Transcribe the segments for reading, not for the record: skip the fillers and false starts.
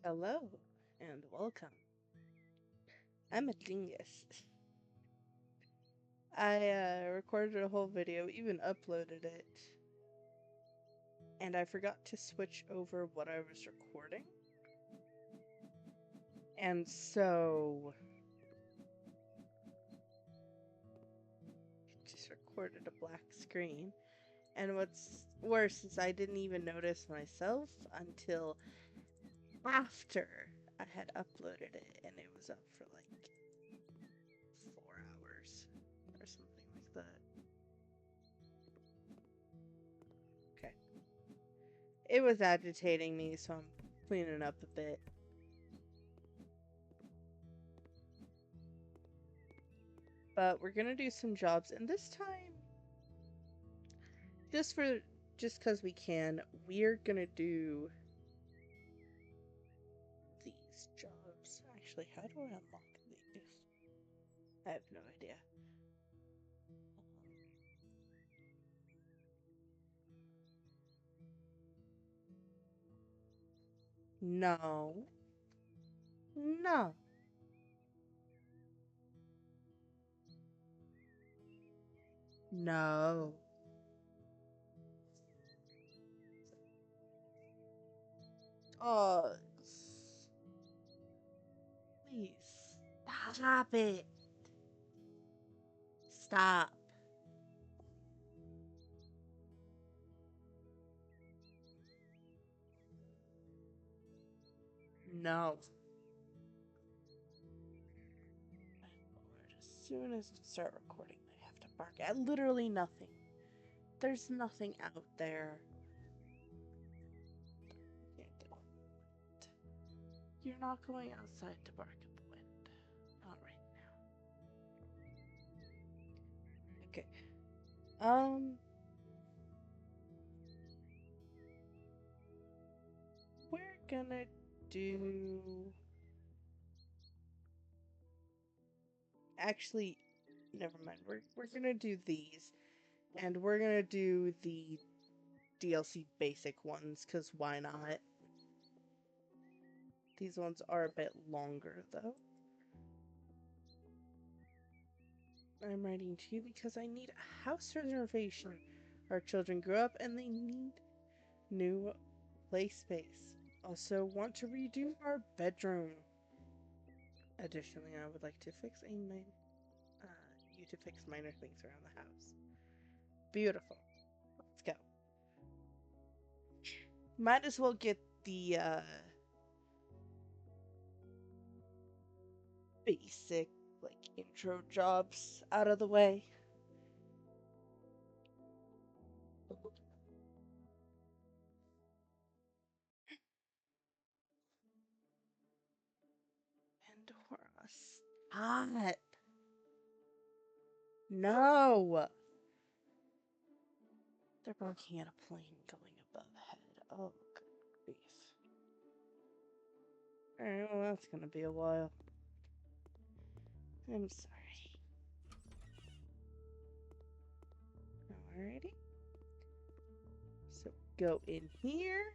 Hello and welcome. I'm a dingus. I recorded a whole video, even uploaded it, and I forgot to switch over what I was recording. And so just recorded a black screen. And what's worse is I didn't even notice myself until after I had uploaded it, and it was up for like 4 hours or something like that. Okay. It was agitating me, so I'm cleaning up a bit. But we're gonna do some jobs, and this time, just because we can, we're gonna do these jobs. Actually, how do I unlock these? I have no idea. No. No. No. Oh, please. Stop it. Stop. No. As soon as I start recording, I have to bark at literally nothing. There's nothing out there. You're not going outside to bark at the wind. Not right now. Okay. We're gonna do... Actually, never mind. We're gonna do these. And we're gonna do the DLC basic ones, because why not? These ones are a bit longer, though. I'm writing to you because I need a house reservation. Our children grew up and they need new play space. Also want to redo our bedroom. Additionally, I would like to fix you to fix minor things around the house. Beautiful. Let's go. Might as well get the basic like intro jobs out of the way. Pandora, stop. No. They're barking at a plane going above head. Oh, good grief. Alright, well, that's gonna be a while. I'm sorry. Alrighty. So, go in here.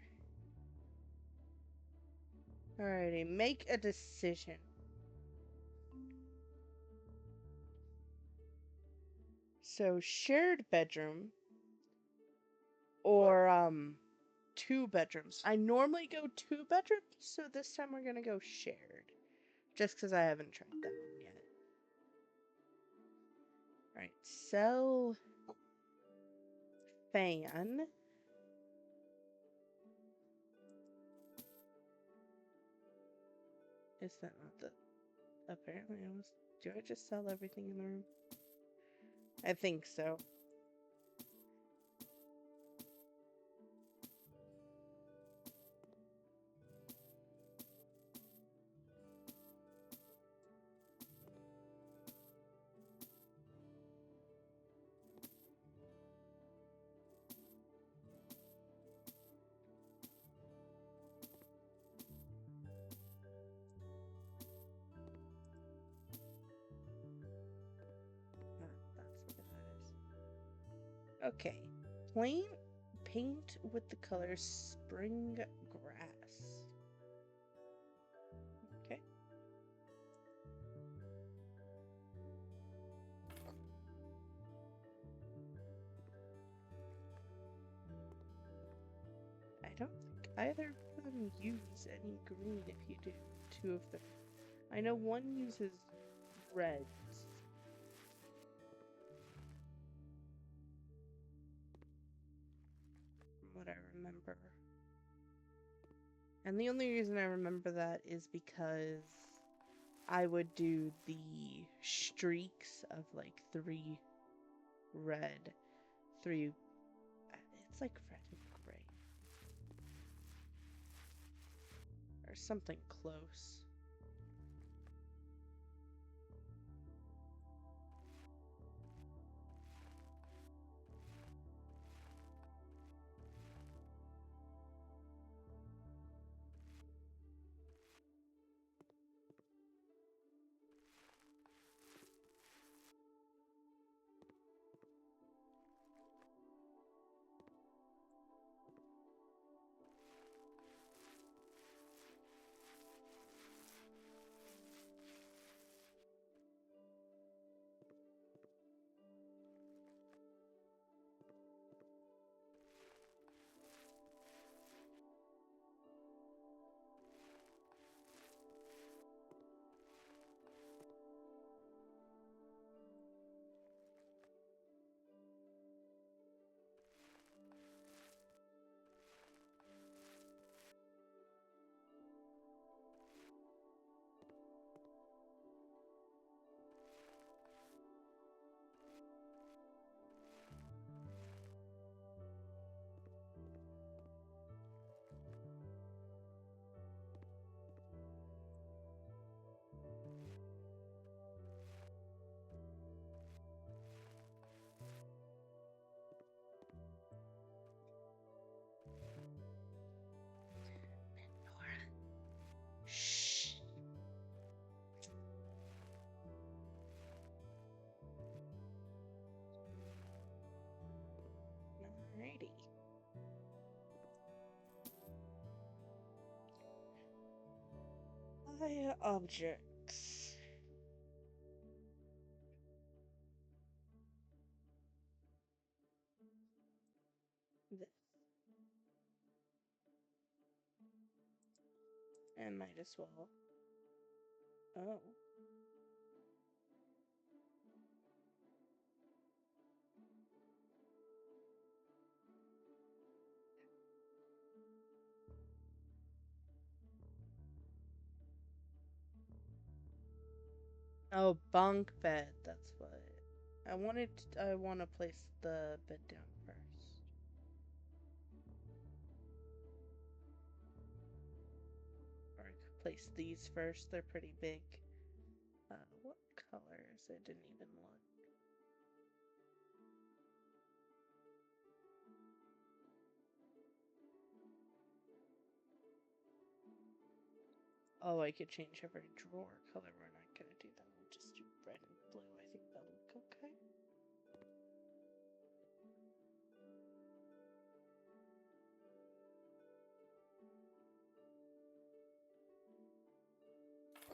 Alrighty, make a decision. So, shared bedroom or, 2 bedrooms. I normally go 2 bedrooms, so this time we're gonna go shared. Just because I haven't tried that one yet. Alright, sell fan. Is that not the... Apparently I was... Do I just sell everything in the room? I think so. That's what that is. Okay. Paint with the color spring grass. either of them use any green if you do. Two of them. I know one uses reds. From what I remember. And the only reason I remember that is because I would do the streaks of like 3 red, 3... It's like red and gray. Or something close. Shh. Alrighty. Objects. This. And might as well. Oh. Oh, bunk bed. That's what. I want to place the bed down first. Or I could place these first. They're pretty big. What colors? I didn't even look. Oh, I could change every drawer color. We're not gonna do that. We'll just do red and blue. I think that'll look okay.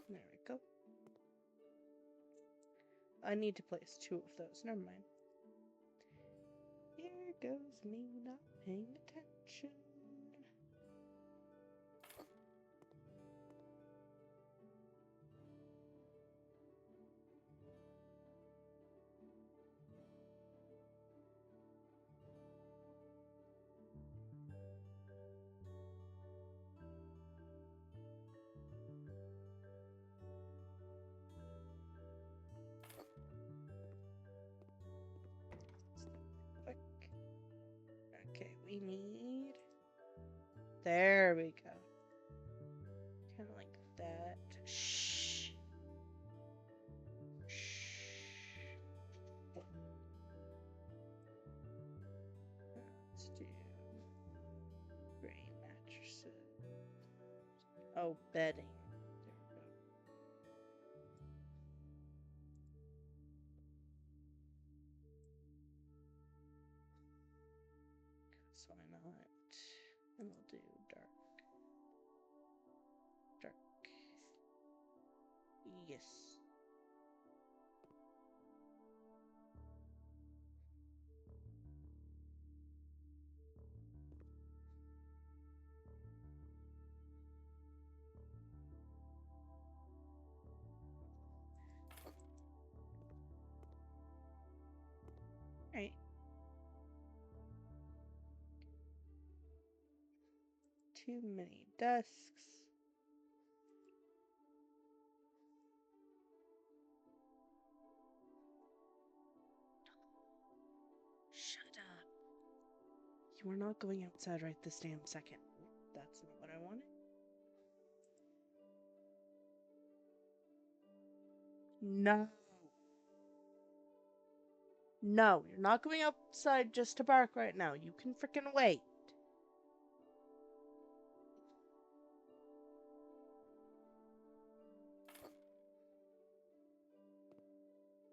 There we go. I need to place 2 of those. Never mind. Here goes me not paying attention. Okay, we need... There we go. Kind of like that. Shh. Shh. Let's do gray mattresses. Oh, bedding. There we go. So why not? And we'll do dark. Dark. Yes. Too many desks. Shut up. You are not going outside right this damn second. That's not what I wanted. No. No, you're not going outside just to bark right now. You can freaking wait.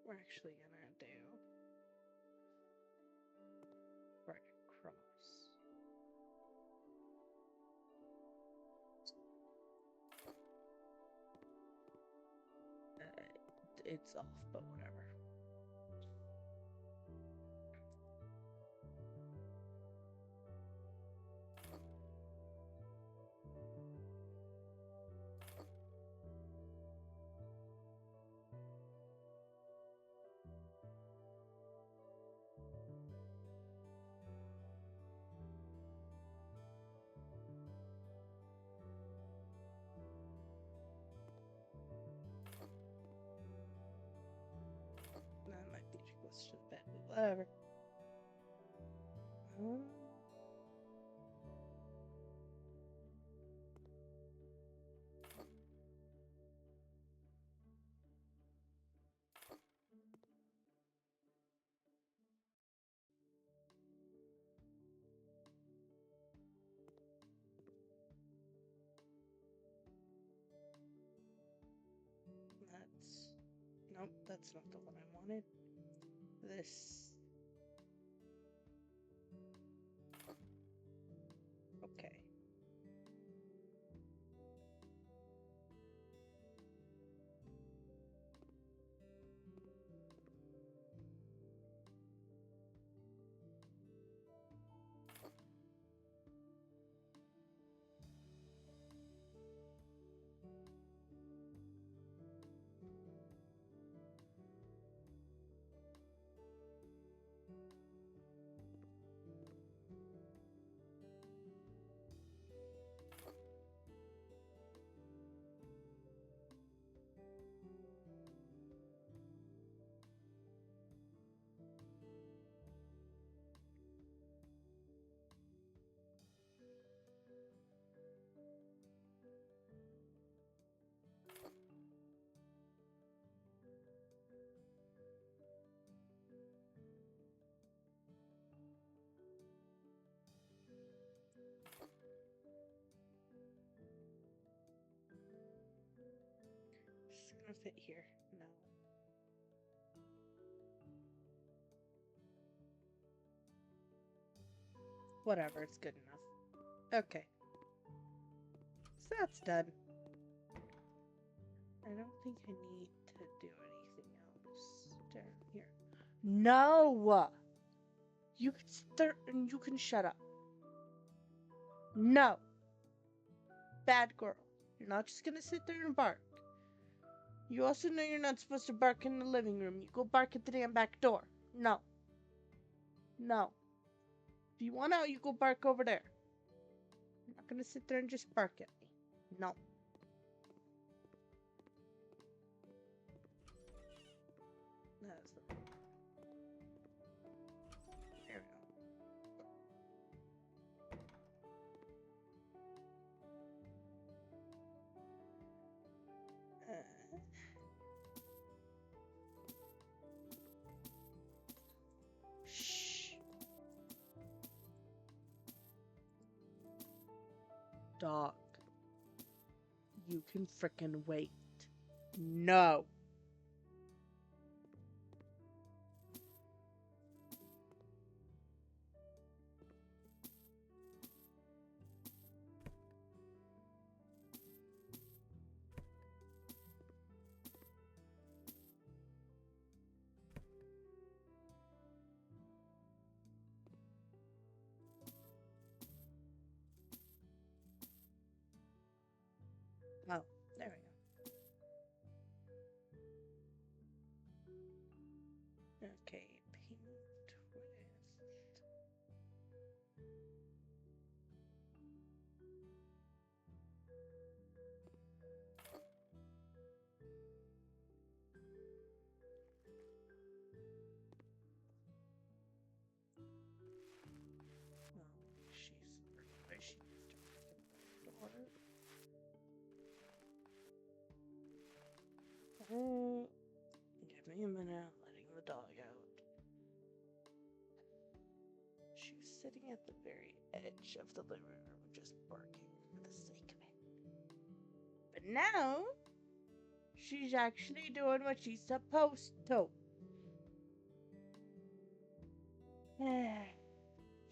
We're actually gonna do right across. It's off, but whatever. That might be too close to the bed, but whatever. That's... Nope, that's not the one I wanted. This... Okay. It's gonna fit here. No. Whatever, it's good enough. Okay. So that's done. I don't think I need to do anything else down here. No! You can sit there and you can shut up. No! Bad girl. You're not just gonna sit there and bark. You also know you're not supposed to bark in the living room. You go bark at the damn back door. No. No. If you want out, you go bark over there. You're not gonna sit there and just bark at me. No. That's the... There we go. Shh. Dog. You can frickin' wait. No. Oh, there we go. Okay, paint with... Give me a minute, letting the dog out. She was sitting at the very edge of the living room, just barking for the sake of it. But now, she's actually doing what she's supposed to.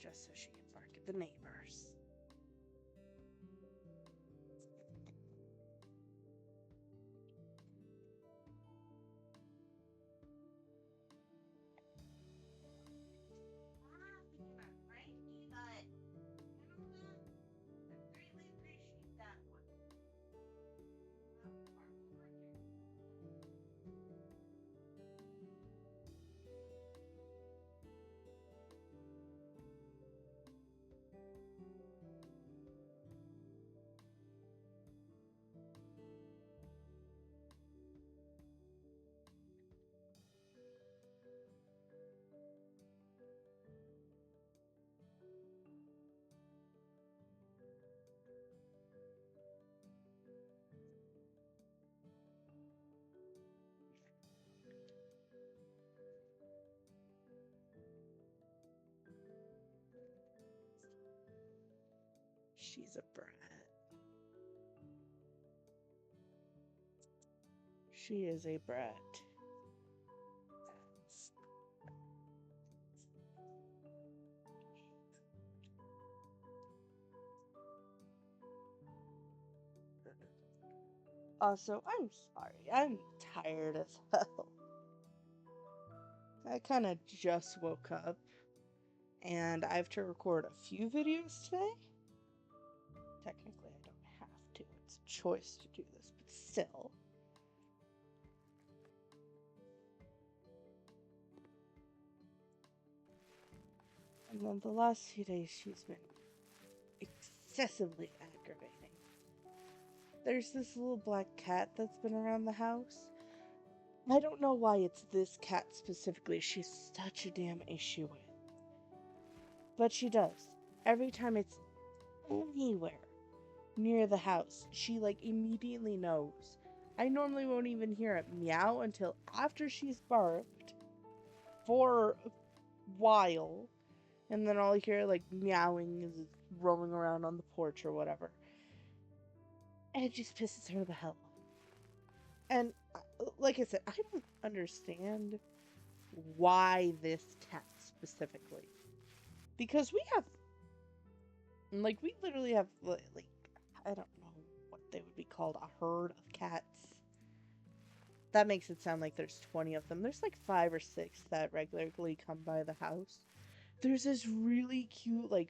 Just so she can bark at the neighbors. She's a brat. She is a brat. Also, I'm sorry. I'm tired as hell. I kind of just woke up and I have to record a few videos today. Technically, I don't have to. It's a choice to do this, but still. And then the last few days, she's been excessively aggravating. There's this little black cat that's been around the house. I don't know why it's this cat specifically she's such a damn issue with. But she does. Every time it's anywhere near the house, she like immediately knows. I normally won't even hear it meow until after she's barked for a while. And then I'll hear like meowing as it's roaming around on the porch or whatever. And it just pisses her the hell off. And like I said, I don't understand why this cat specifically. Because we have, like, we literally have, like, I don't know what they would be called, a herd of cats. That makes it sound like there's 20 of them. There's like 5 or 6 that regularly come by the house. There's this really cute, like,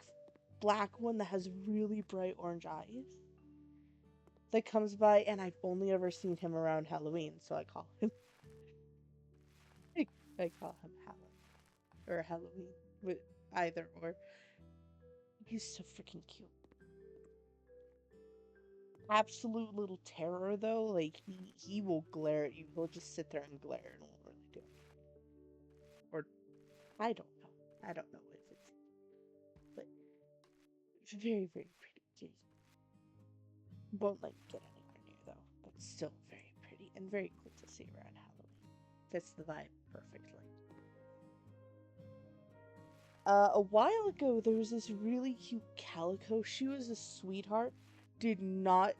black one that has really bright orange eyes that comes by, and I've only ever seen him around Halloween, so I call him I call him Halloween. Or Halloween. With either or. He's so freaking cute. Absolute little terror though. Like he will glare at you. He'll just sit there and glare and won't really do it. Or I don't know. I don't know if it's but it's very, very pretty kitty. Won't like get anywhere near though. But still very pretty and very cool to see around Halloween. Fits the vibe perfectly. A while ago, there was this really cute calico. She was a sweetheart. Did not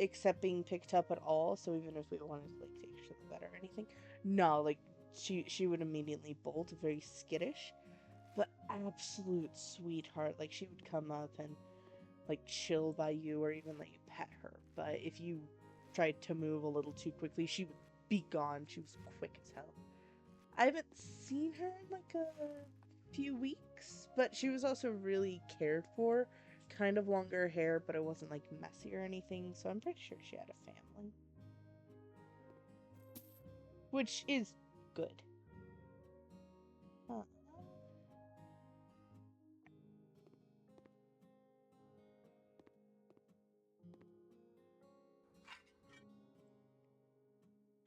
accept being picked up at all. So even if we wanted to like take her to the vet or anything, no, like she would immediately bolt. Very skittish, but absolute sweetheart. Like she would come up and like chill by you or even let you pet her. But if you tried to move a little too quickly, she would be gone. She was quick as hell. I haven't seen her in like a few weeks, but she was also really cared for. Kind of longer hair, but it wasn't like messy or anything, so I'm pretty sure she had a family. Which is good.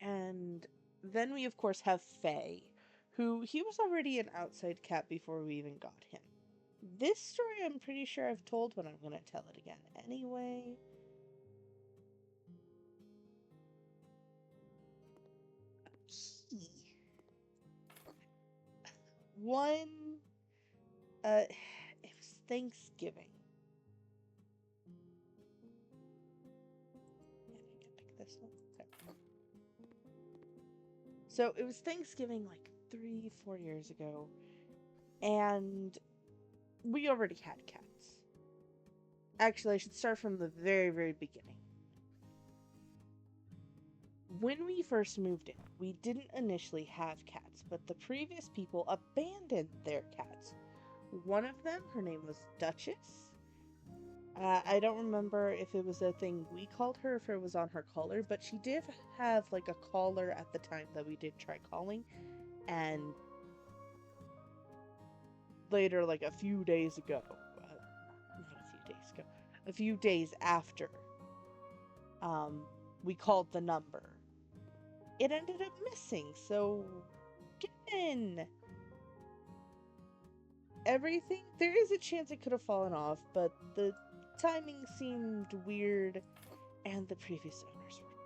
And then we, of course, have Faye, who he was already an outside cat before we even got him. This story I'm pretty sure I've told, but I'm going to tell it again anyway. one, it was Thanksgiving. Yeah, I think I picked this one. Okay. So it was Thanksgiving like 3, 4 years ago, and we already had cats. Actually, I should start from the very, very beginning. When we first moved in, we didn't initially have cats, but the previous people abandoned their cats. One of them, her name was Duchess. I don't remember if it was a thing we called her, if it was on her collar, but she did have like a collar at the time that we did try calling, and later, like a few days ago, not a few days ago, a few days after, we called the number. It ended up missing, so given everything, there is a chance it could have fallen off, but the timing seemed weird, and the previous owners were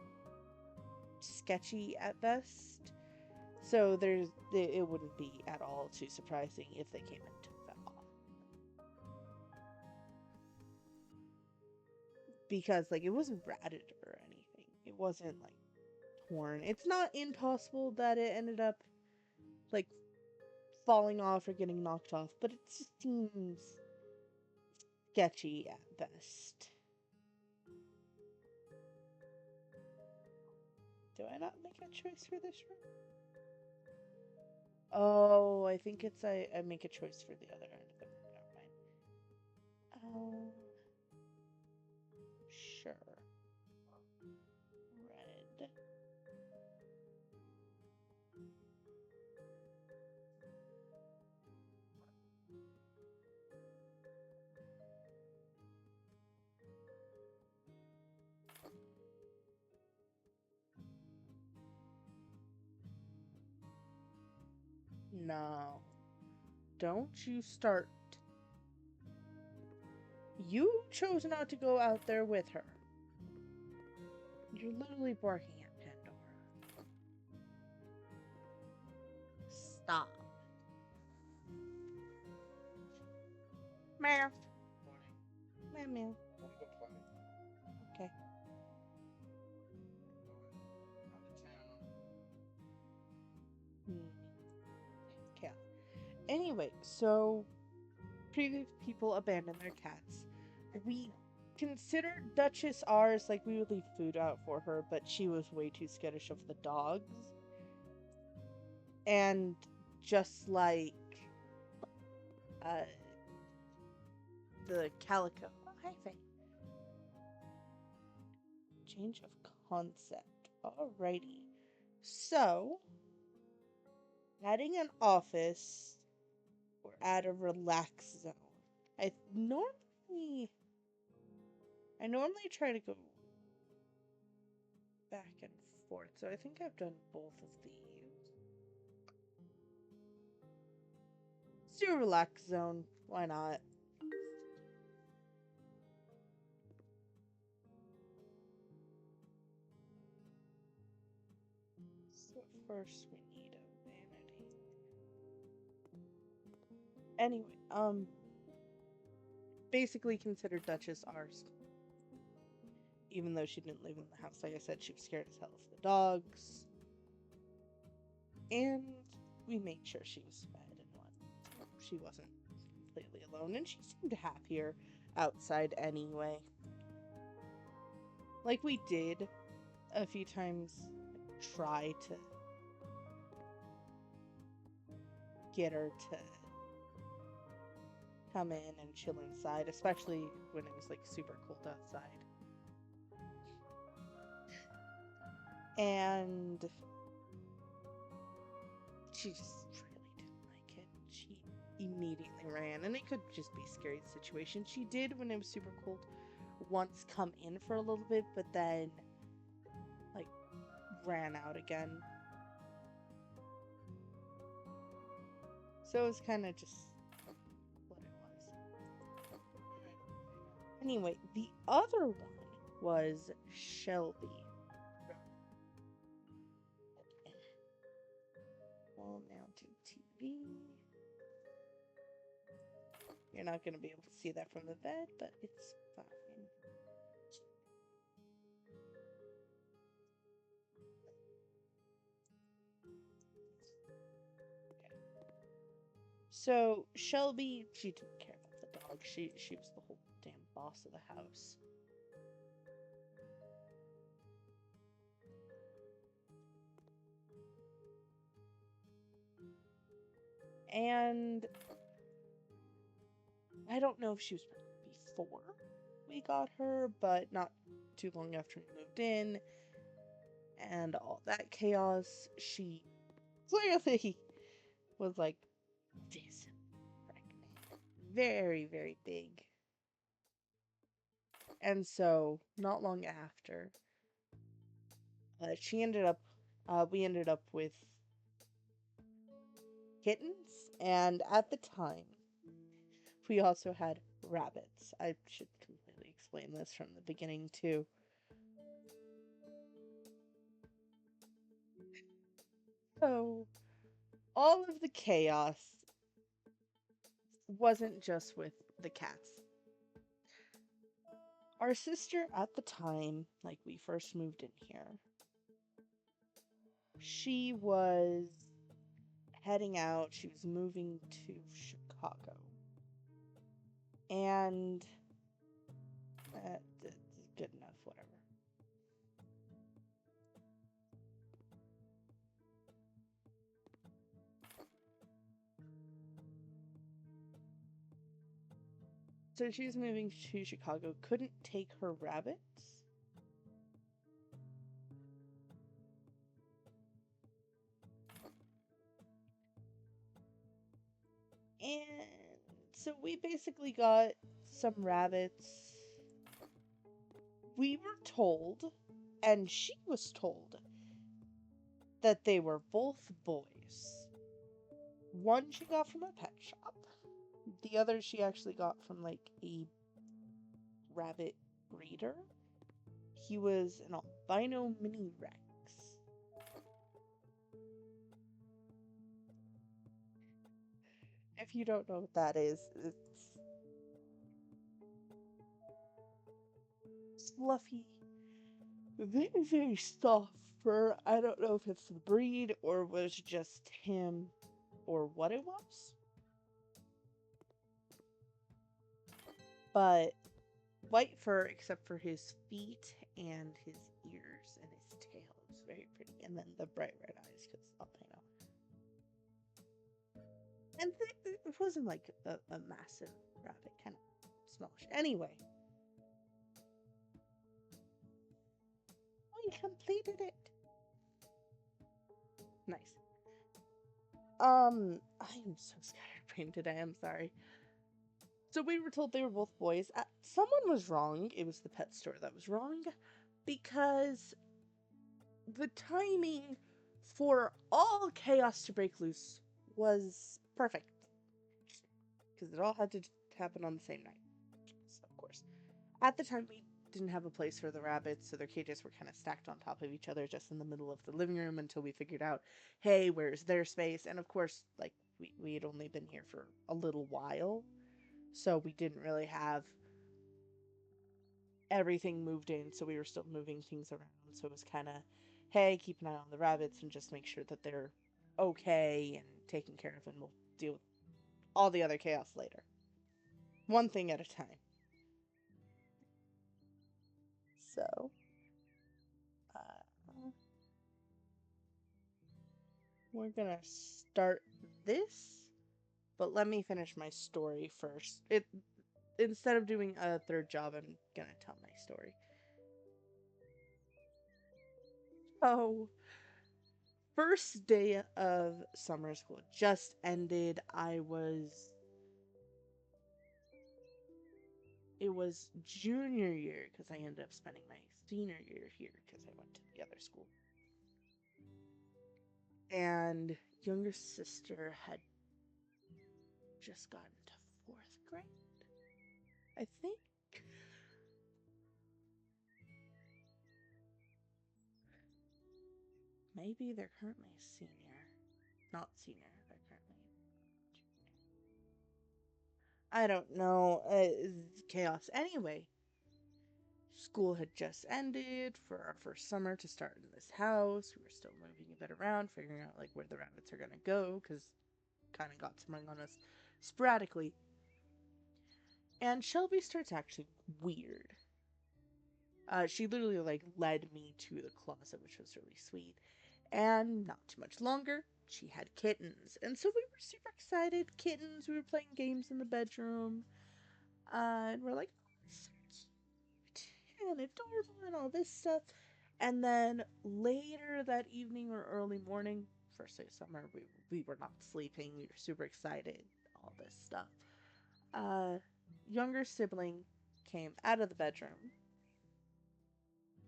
sketchy at best. So it wouldn't be at all too surprising if they came and took that off. Because like it wasn't ratted or anything. It wasn't like torn. It's not impossible that it ended up like falling off or getting knocked off, but it just seems sketchy at best. Do I not make a choice for this room? Oh, I think it's I make a choice for the other end of the room. Never mind. Sure. Red. No. Don't you start. You chose not to go out there with her. You're literally barking at Pandora. Stop. Meow. Meow meow. Okay. Okay. Anyway, so previous people abandoned their cats. We considered Duchess ours, like we would leave food out for her, but she was way too skittish of the dogs. And just like the Calico. Oh, hi, Faye. Change of concept. Alrighty. So, adding an office or add a relax zone. I normally try to go back and forth, so I think I've done both of these. Let's do a relax zone. Why not? So first we need a vanity. Anyway, basically consider Duchess ours. Even though she didn't live in the house, like I said, she was scared as hell of the dogs. And we made sure she was fed and what. She wasn't completely alone, and she seemed happier outside anyway. Like we did a few times try to get her to come in and chill inside, especially when it was like super cold outside. And she just really didn't like it. She immediately ran, and it could just be a scary situation. She did, when it was super cold, once come in for a little bit, but then like ran out again. So it was kind of just what it was. Anyway, the other one was Shelby. Well, now to TV. You're not going to be able to see that from the bed, but it's fine. So Shelby, she didn't care about the dog. She was the whole damn boss of the house. And I don't know if she was before we got her, but not too long after we moved in and all that chaos, she clearly was like this pregnant. Very, very big. And so, not long after, we ended up with kittens, and at the time, we also had rabbits. I should completely explain this from the beginning, too. So, all of the chaos wasn't just with the cats. Our sister at the time, like we first moved in here, she was heading out. She was moving to Chicago. And that's good enough, whatever. So she was moving to Chicago, couldn't take her rabbits. And so we basically got some rabbits. We were told, and she was told, that they were both boys. One she got from a pet shop. The other she actually got from like a rabbit breeder. He was an albino mini rex. If you don't know what that is, it's fluffy, very, very soft fur. I don't know if it's the breed or was just him or what it was. But white fur except for his feet and his ears and his tail. It was very pretty. And then the bright red eyes because albino. And it wasn't like a massive rabbit, kind of smallish. Anyway, we completed it. Nice. I am so scatterbrained today. I'm sorry. So we were told they were both boys. Someone was wrong. It was the pet store that was wrong because the timing for all chaos to break loose was perfect because it all had to happen on the same night. So, of course, at the time we didn't have a place for the rabbits, so their cages were kind of stacked on top of each other just in the middle of the living room until we figured out, hey, where's their space? And of course, like we had only been here for a little while, so we didn't really have everything moved in, so we were still moving things around. So it was kind of, hey, keep an eye on the rabbits and just make sure that they're okay and taken care of, and we'll deal with all the other chaos later. One thing at a time. So, we're gonna start this, but let me finish my story first. Instead of doing a third job, I'm gonna tell my story. Oh, first day of summer school just ended. It was junior year because I ended up spending my senior year here because I went to the other school. And younger sister had just gotten to fourth grade, I think. Maybe they're currently a senior. Not senior, they're currently junior. I don't know, chaos. Anyway, school had just ended for our first summer to start in this house. We were still moving a bit around, figuring out like where the rabbits are gonna go, because kind of got sprung on us sporadically. And Shelby starts acting weird. She literally like led me to the closet, which was really sweet. And not too much longer, she had kittens. And so we were super excited. Kittens, we were playing games in the bedroom. And we're like, oh, it's so cute and adorable and all this stuff. And then later that evening or early morning, first day of summer, we were not sleeping. We were super excited, all this stuff. Uh, Younger sibling came out of the bedroom,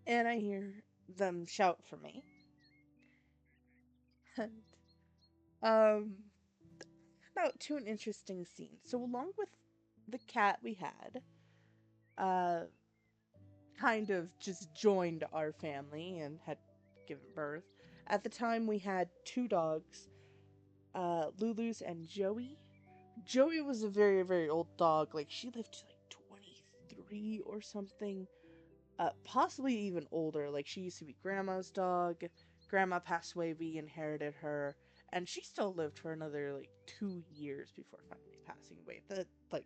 and I hear them shout for me. And um, out to an interesting scene. So along with the cat we had, uh, kind of just joined our family and had given birth. At the time, we had two dogs, Lulu's and Joey. Joey was a very, very old dog. Like, she lived to like 23 or something. Possibly even older. Like, she used to be grandma's dog. Grandma passed away, we inherited her. And she still lived for another, like, 2 years before finally passing away. That, like,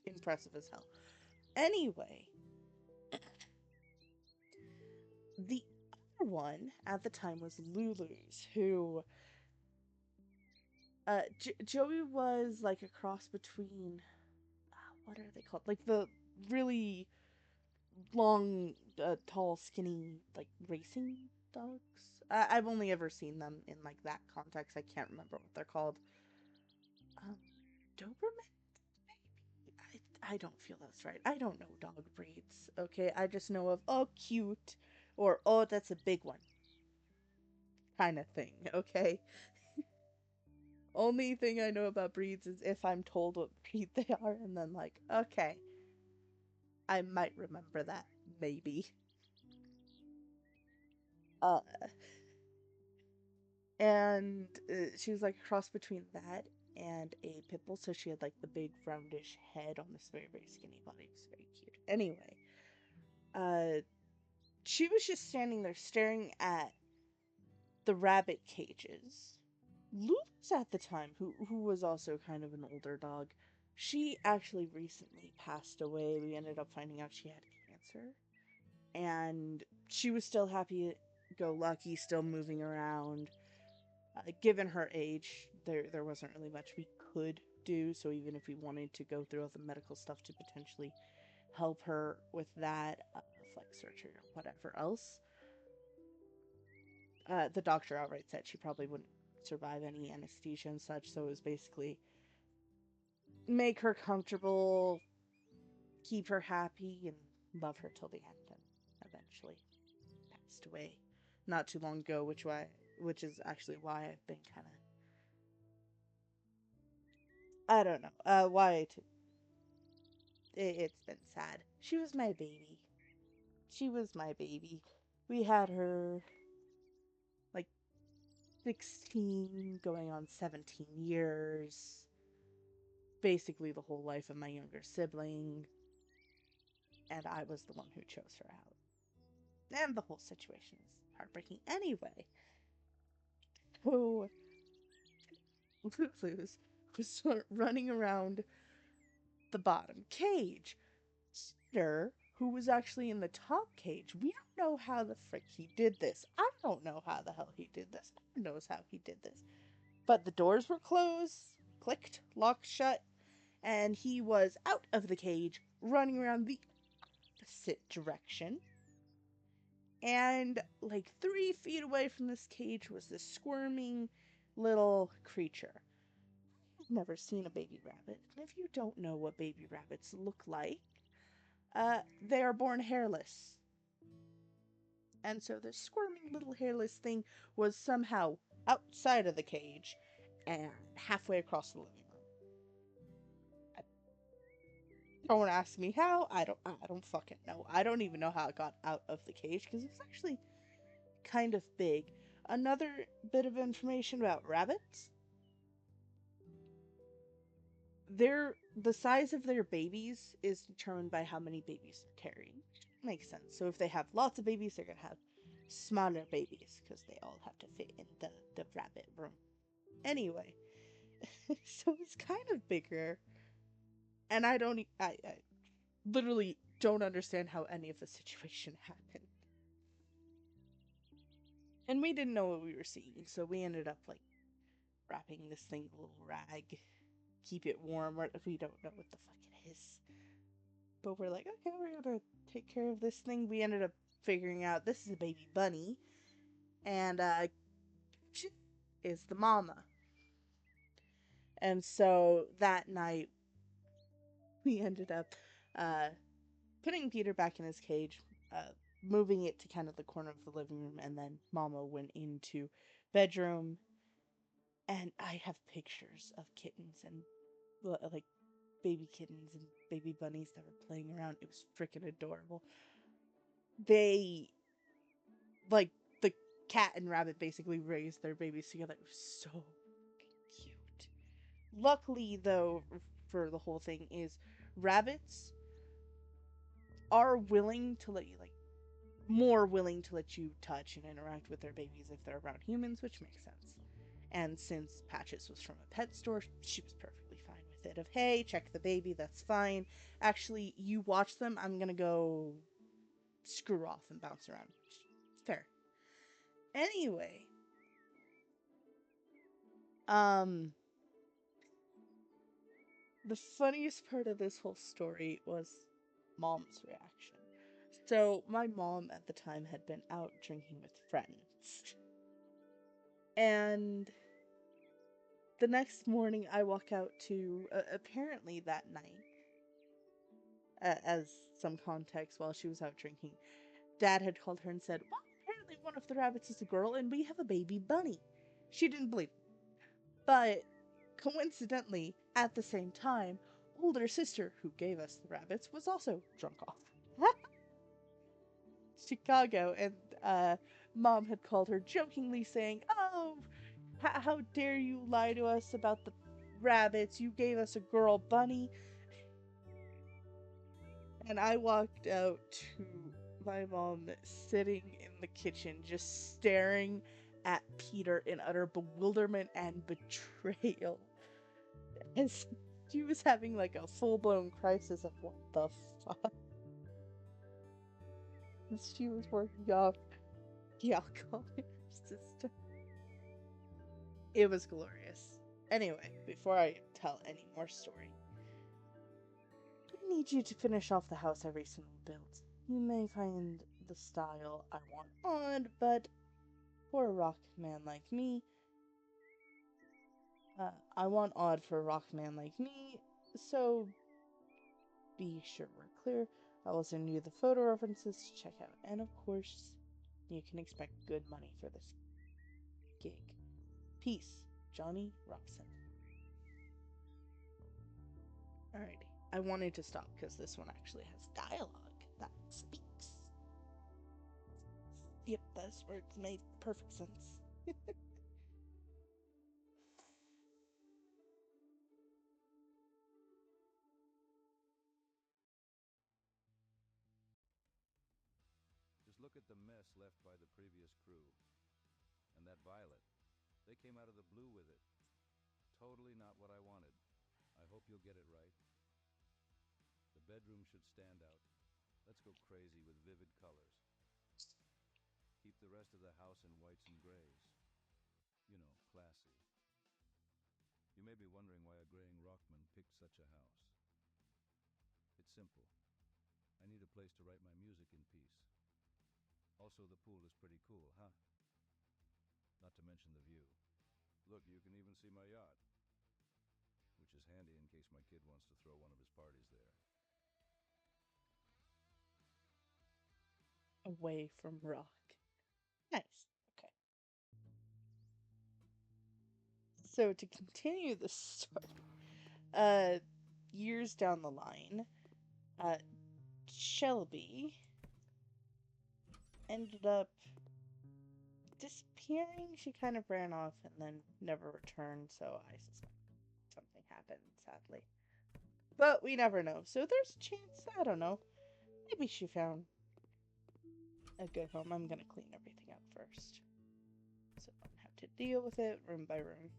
impressive as hell. Anyway, the other one at the time was Lulu's, who Joey was like a cross between what are they called? Like the really long, tall, skinny, like racing dogs. I've only ever seen them in like that context. I can't remember what they're called. Um, Doberman? Maybe. I don't feel that's right. I don't know dog breeds. Okay, I just know of oh cute or oh that's a big one kind of thing. Okay. Only thing I know about breeds is if I'm told what breed they are, and then like, okay, I might remember that, maybe. Uh, and she was like a cross between that and a pit bull, so she had like the big roundish head on this very, very skinny body. It was very cute. Anyway, uh, she was just standing there staring at the rabbit cages. Lulu's at the time, who was also kind of an older dog, she actually recently passed away. We ended up finding out she had cancer. And she was still happy go lucky, still moving around. Given her age, there wasn't really much we could do. So even if we wanted to go through all the medical stuff to potentially help her with that, like surgery or whatever else, the doctor outright said she probably wouldn't survive any anesthesia and such. So it was basically make her comfortable, keep her happy, and love her till the end. And eventually passed away not too long ago, which is actually why I've been kind of I don't know it's been sad. She was my baby. She was my baby. We had her like 16 going on 17 years. Basically the whole life of my younger sibling, and I was the one who chose her out. And the whole situation is heartbreaking anyway. Who Lulu's was running around the bottom cage. Skeeter, who was actually in the top cage, we don't know how the frick he did this. I don't know how the hell he did this. No one knows how he did this. But the doors were closed, clicked, locked shut, and he was out of the cage, running around the opposite direction. And like 3 feet away from this cage was this squirming little creature. I've never seen a baby rabbit. And if you don't know what baby rabbits look like, they are born hairless. And so this squirming little hairless thing was somehow outside of the cage and halfway across the living room. Don't ask me how. I don't fucking know. I don't even know how it got out of the cage because it's actually kind of big. Another bit of information about rabbits. the size of their babies is determined by how many babies they're carrying. Makes sense. So if they have lots of babies, they're gonna have smaller babies because they all have to fit in the rabbit room. Anyway, so it's kind of bigger, and I literally don't understand how any of the situation happened. And we didn't know what we were seeing, so we ended up like wrapping this thing in a little rag, keep it warm. We don't know what the fuck it is, but we're like, okay, we're gonna take care of this thing. We ended up figuring out this is a baby bunny, and she is the mama. And so that night, we ended up uh, putting Peter back in his cage, moving it to kind of the corner of the living room, and then Mama went into bedroom. And I have pictures of kittens and like baby kittens and baby bunnies that were playing around. It was freaking adorable. They like the cat and rabbit basically raised their babies together. It was so cute. Luckily, though, for the whole thing is rabbits are willing to let you like more willing to let you touch and interact with their babies if they're around humans, which makes sense. And since Patches was from a pet store, she was perfectly fine with it. Of hey, check the baby, that's fine. Actually, you watch them. I'm gonna go screw off and bounce around. Fair. Anyway, um, the funniest part of this whole story was Mom's reaction. So my mom at the time had been out drinking with friends, and the next morning I walk out to apparently that night, as some context, while she was out drinking, Dad had called her and said, well, apparently one of the rabbits is a girl and we have a baby bunny. She didn't believe it. But coincidentally, at the same time, older sister who gave us the rabbits was also drunk off Chicago, and Mom had called her jokingly saying, oh, how dare you lie to us about the rabbits, you gave us a girl bunny. And I walked out to my mom sitting in the kitchen just staring at Peter in utter bewilderment and betrayal, as she was having like a full-blown crisis of what the fuck. As she was working off the alcohol in her system. It was glorious. Anyway, before I tell any more story, I need you to finish off the house I recently built. You may find the style I want odd, but for a rock man like me, I want odd for a rock man like me, so be sure we're clear. I will send you the photo references to check out, and of course, you can expect good money for this gig. Peace, Johnny Robson. Alrighty, I wanted to stop because this one actually has dialogue that speaks. Yep, those words made perfect sense. Just look at the mess left by the previous crew. And that Violet. They came out of the blue with it. Totally not what I wanted. I hope you'll get it right. The bedroom should stand out. Let's go crazy with vivid colors. Keep the rest of the house in whites and grays. You know, classy. You may be wondering why a graying Rockman picked such a house. It's simple. I need a place to write my music in peace. Also, the pool is pretty cool, huh? Not to mention the view. Look, you can even see my yacht. Which is handy in case my kid wants to throw one of his parties there. Away from rock. Nice. Okay. So to continue the story, years down the line, uh, Shelby ended up disappearing. She kind of ran off and then never returned, so I suspect something happened, sadly. But we never know. So there's a chance, I don't know. Maybe she found a good home. I'm gonna clean everything up first, so I don't have to deal with it room by room.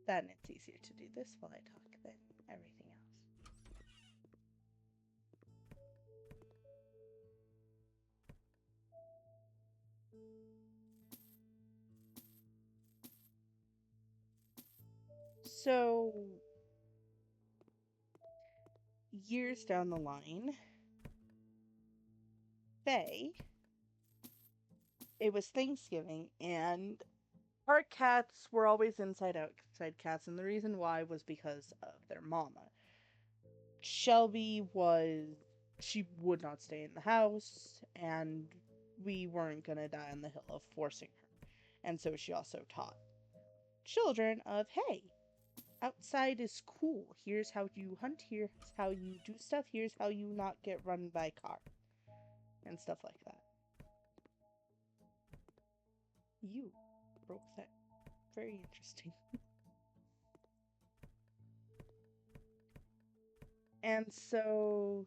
Then it's easier to do this while I talk than everything else. So, years down the line, it was Thanksgiving, and our cats were always outside cats, and the reason why was because of their mama. Shelby she would not stay in the house, and we weren't gonna die on the hill of forcing her. And so she also taught children of, hey, outside is cool. Here's how you hunt, here's how you do stuff, here's how you not get run by a car. And stuff like that. You broke that. Very interesting. And so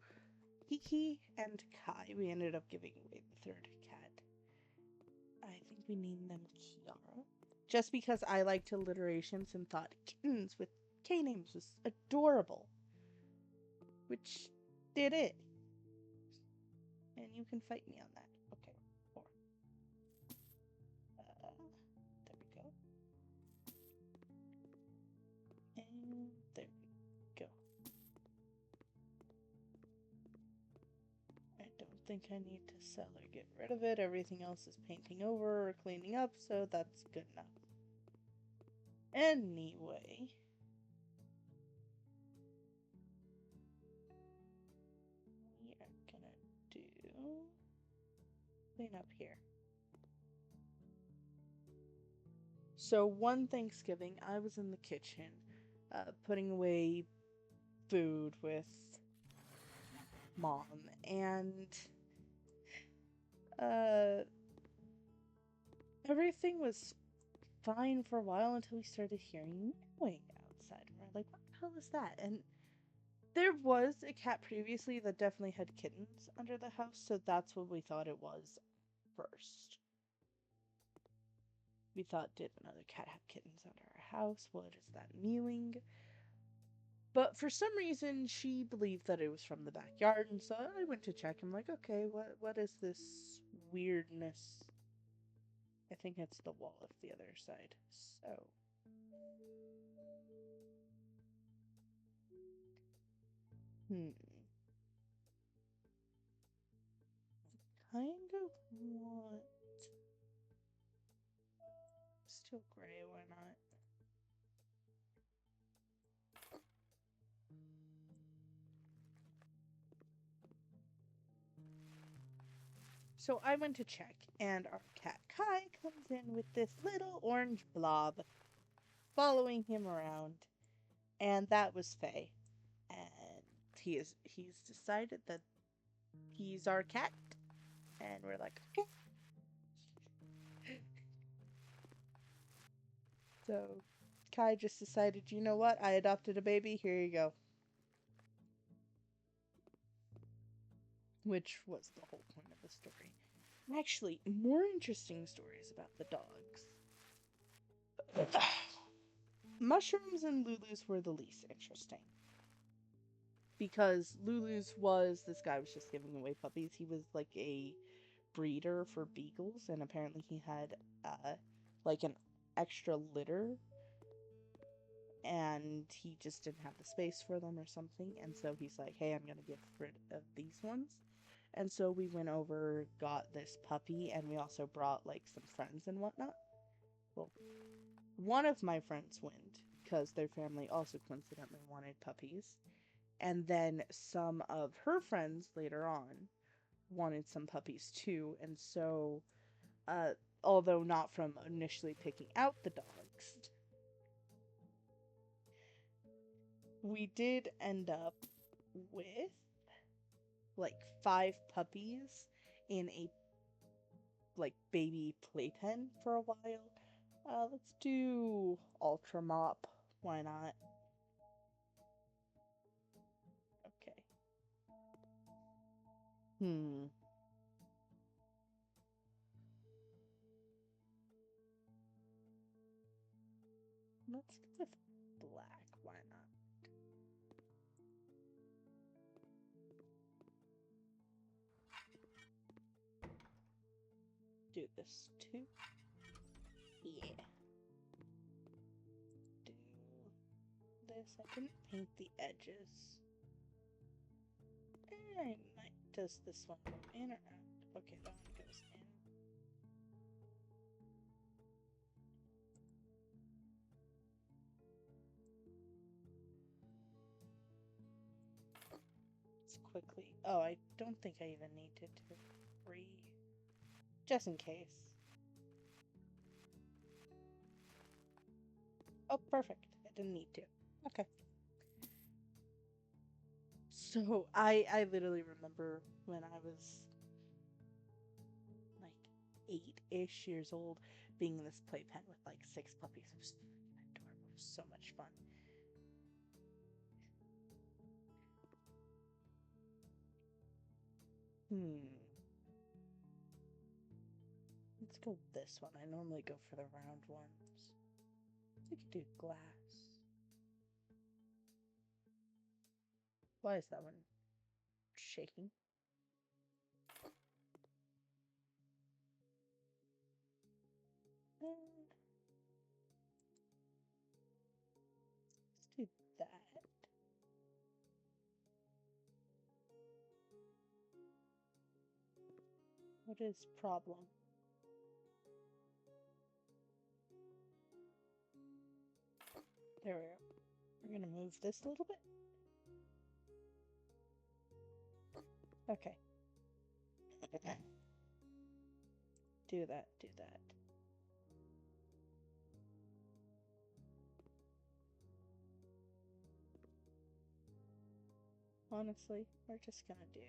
Kiki and Kai, we ended up giving away the third cat. I think we named them Kiara. Just because I liked alliterations and thought kittens with K names was adorable. Which did it. And you can fight me on that. Okay, 4. There we go. And there we go. I don't think I need to sell or get rid of it. Everything else is painting over or cleaning up, so that's good enough. Anyway. We are gonna do clean up here. So one Thanksgiving, I was in the kitchen, putting away food with Mom, and everything was fine for a while until we started hearing meowing outside. And we're like, what the hell is that? And there was a cat previously that definitely had kittens under the house, so that's what we thought it was first. We thought, did another cat have kittens under our house? What is that mewing? But for some reason, she believed that it was from the backyard, and so I went to check. I'm like, okay, what is this weirdness? I think it's the wall of the other side. So. Kind of want... Still gray, why not? So I went to check, and our cat Kai comes in with this little orange blob following him around, and that was Faye. And he's decided that he's our cat, and we're like, okay. So Kai just decided, you know what? I adopted a baby. Here you go. Which was the whole point of the story. Actually, more interesting stories about the dogs. Mushrooms and Lulu's were the least interesting. Because Lulu's this guy was just giving away puppies. He was like a breeder for beagles, and apparently he had like an extra litter, and he just didn't have the space for them or something, and so he's like, hey, I'm gonna get rid of these ones. And so we went over, got this puppy, and we also brought like some friends and whatnot. Well, one of my friends went because their family also coincidentally wanted puppies, and then some of her friends later on wanted some puppies too. And so although not from initially picking out the dogs, we did end up with like 5 puppies in a like baby playpen for a while. Let's do Ultra Mop. Why not? Okay. Let's go with black. Why not? Do this too. Yeah. Do this. I didn't paint the edges. Does this one go in or out? Okay, that one goes in. Let's quickly. Oh, I don't think I even needed to just in case. Oh, perfect. I didn't need to. Okay. So I literally remember when I was like 8-ish years old, being in this playpen with like 6 puppies. It was adorable. It was so much fun. Let's go with this one. I normally go for the round ones. We could do glass. Why is that one shaking? Let's do that. What is problem? There we go. We're gonna move this a little bit. Okay. Do that, do that. Honestly, we're just gonna do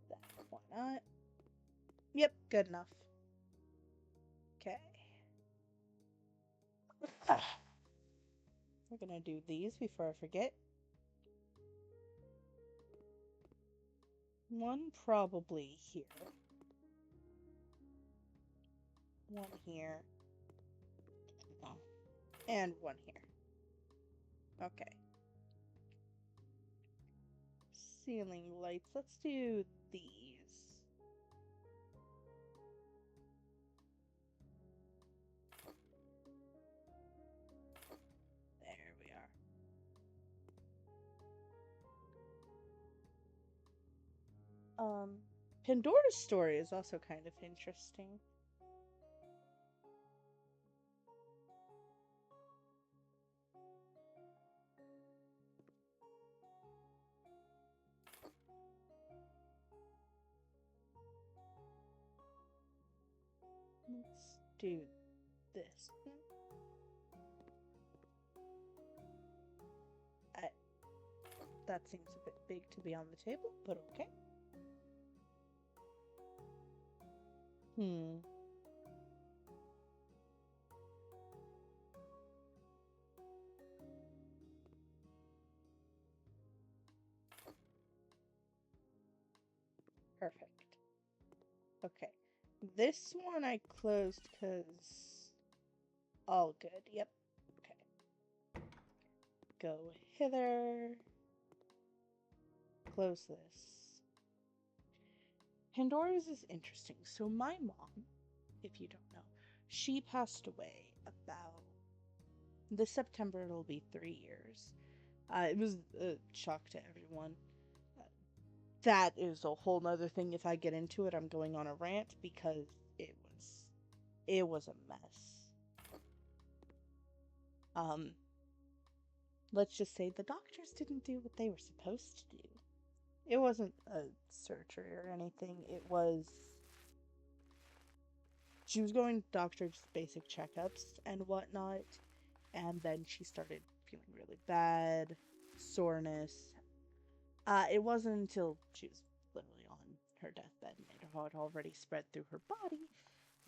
that. Why not? Yep, good enough. Okay. We're gonna do these before I forget. One probably here. One here. And one here. Okay. Ceiling lights. Let's do these. There we are. Pandora's story is also kind of interesting. Let's do this. That seems a bit big to be on the table, but okay. Perfect. Okay. This one I closed because all good. Yep. Okay. Go hither. Close this. Pandora's is interesting. So my mom, if you don't know, she passed away about this September. It'll be 3 years. It was a shock to everyone. That is a whole nother thing. If I get into it, I'm going on a rant because it was a mess. Let's just say the doctors didn't do what they were supposed to do. It wasn't a surgery or anything. It was she was going to doctors, basic checkups and whatnot, and then she started feeling really bad, soreness. It wasn't until she was literally on her deathbed and it had already spread through her body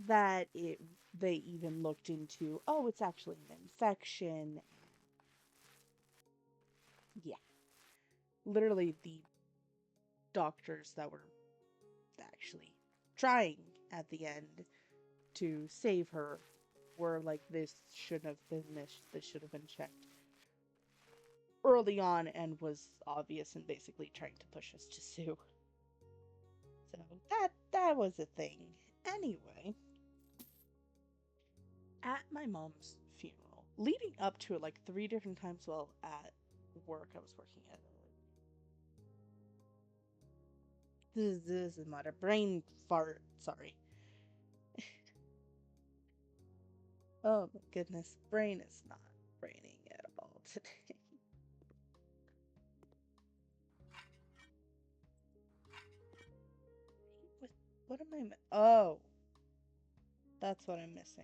that they even looked into, oh, it's actually an infection. Yeah, literally the doctors that were actually trying at the end to save her were like, this shouldn't have been missed, this should have been checked early on, and was obvious and basically trying to push us to sue. So that was a thing. Anyway, at my mom's funeral, leading up to it, like 3 different times while at work, I was working at. This is not a brain fart. Sorry. Oh my goodness, brain is not braining at all today. what, what am I? Oh, that's what I'm missing.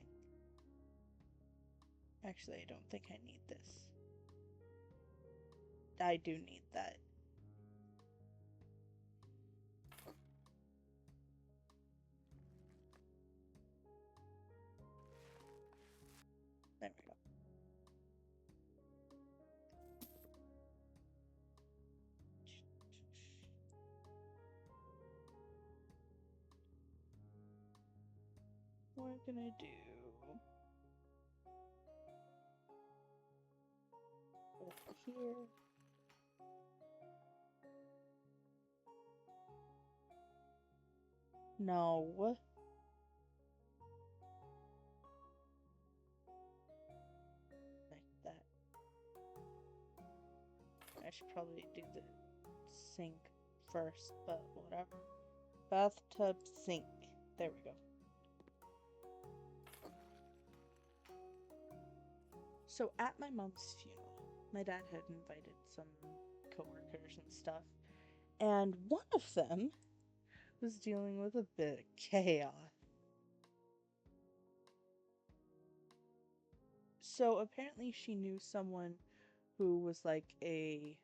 Actually, I don't think I need this. I do need that. There we go. We're gonna do with here. No. Like that. I should probably do the sink first, but whatever. Bathtub sink. There we go. So at my mom's funeral, my dad had invited some coworkers and stuff, and one of them was dealing with a bit of chaos. So apparently she knew someone who was like a...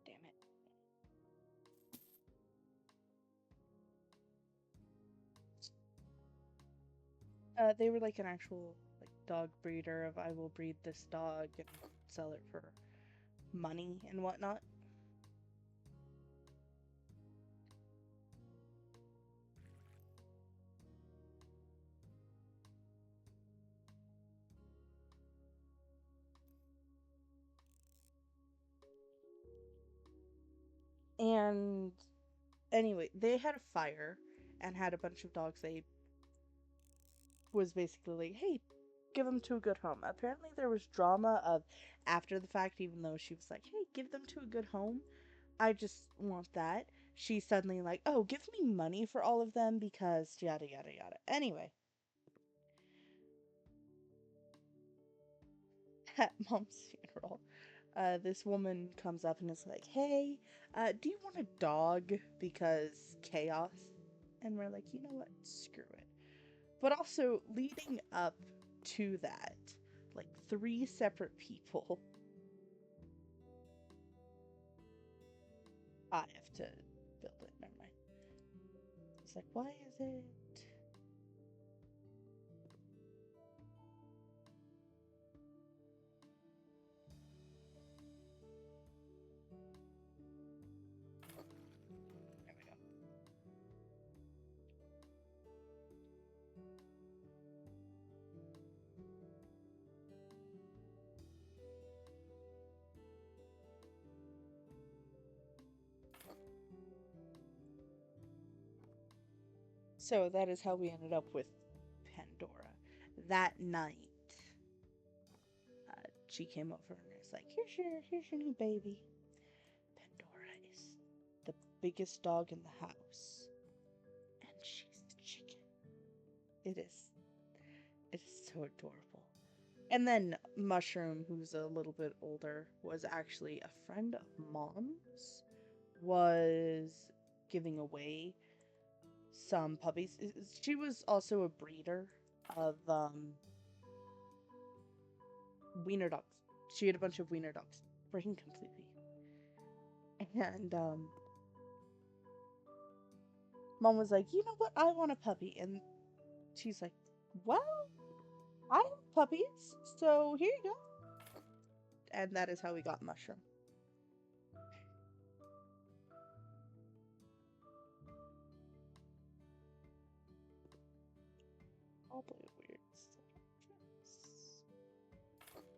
Damn it. They were like an actual like dog breeder of, I will breed this dog and sell it for money and whatnot. And anyway, they had a fire and had a bunch of dogs. They was basically like, hey, give them to a good home. Apparently there was drama of after the fact, even though she was like, hey, give them to a good home. I just want that. She's suddenly like, oh, give me money for all of them because yada yada yada. Anyway, at mom's funeral, this woman comes up and is like, hey, do you want a dog because chaos? And we're like, you know what? Screw it. But also, leading up to that, like 3 separate people, I have to build it. Never mind. It's like, why is it? There we go. So that is how we ended up with Pandora. That night, she came over and was like, here's your new baby. Pandora is the biggest dog in the house, and she's the chicken. It is so adorable. And then Mushroom, who's a little bit older, was actually a friend of Mom's, was giving away some puppies. She was also a breeder of wiener dogs. She had a bunch of wiener dogs. Brain completely. And Mom was like, you know what? I want a puppy. And she's like, well, I have puppies, so here you go. And that is how we got Mushroom. All blue weird stuff.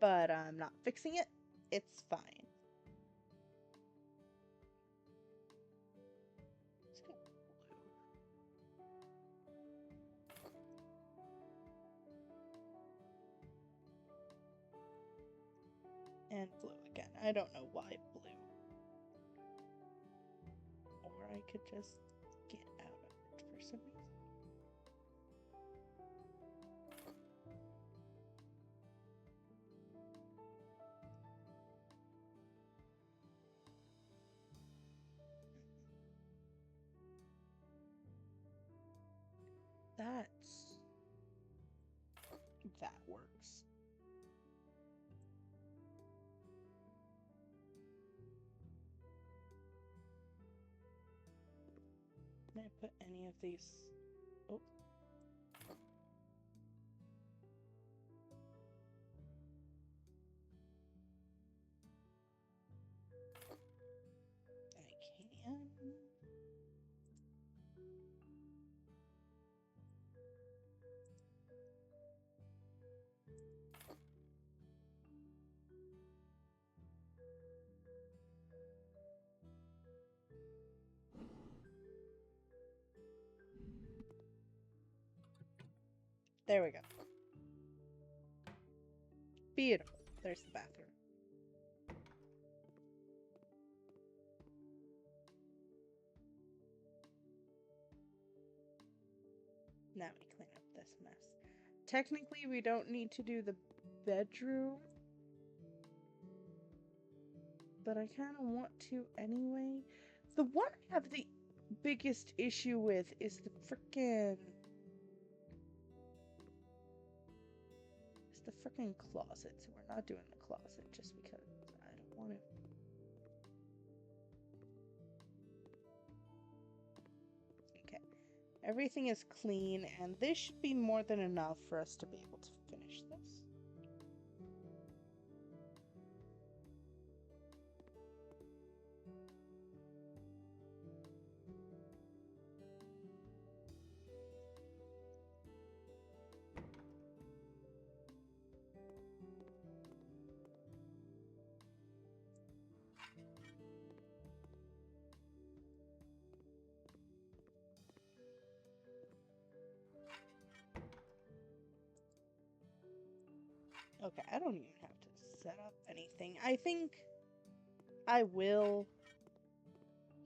But I'm not fixing it. It's fine. Let's go blue. And blue again. I don't know why blue. Or I could just get out of it for some reason. That works. Can I put any of these? Oh. I can. There we go. Beautiful. There's the bathroom. Now we clean up this mess. Technically, we don't need to do the bedroom, but I kind of want to anyway. The one I have the biggest issue with is the frickin' closet. So we're not doing the closet just because I don't want to. Okay, everything is clean, and this should be more than enough for us to be able to finish this. Okay, I don't even have to set up anything. I think I will.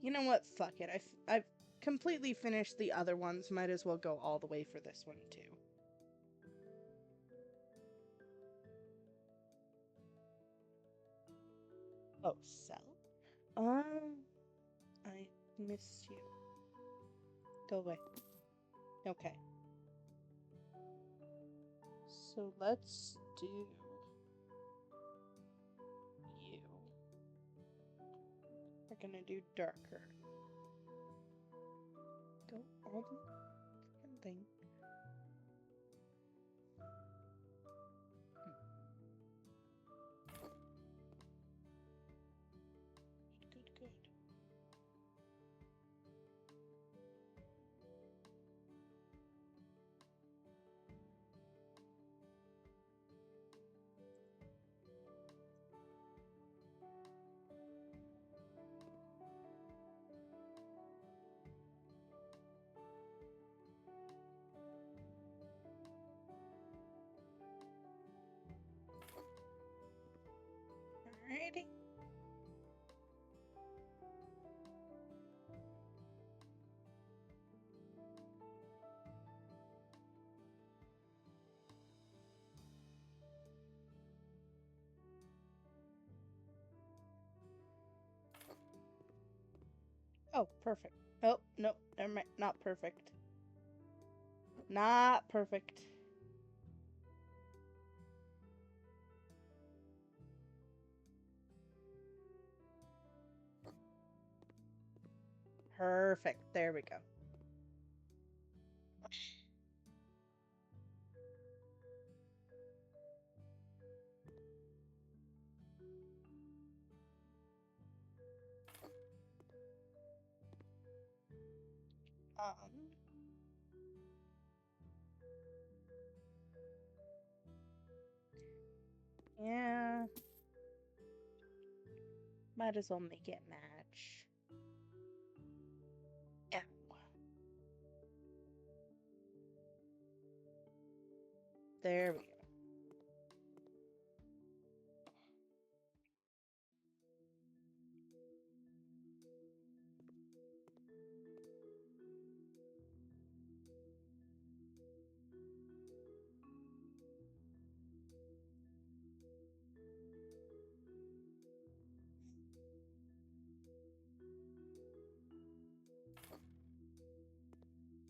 You know what? Fuck it. I've completely finished the other ones. Might as well go all the way for this one too. Oh, sell? I missed you. Go away. Okay. So let's do you. We're gonna do darker. Go all the fucking thing. Good, good. Alrighty. Oh, perfect. Oh, no, never mind. Not perfect. Not perfect. Perfect. There we go. Um, yeah, might as well make it match. Yeah. There we go.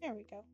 There we go.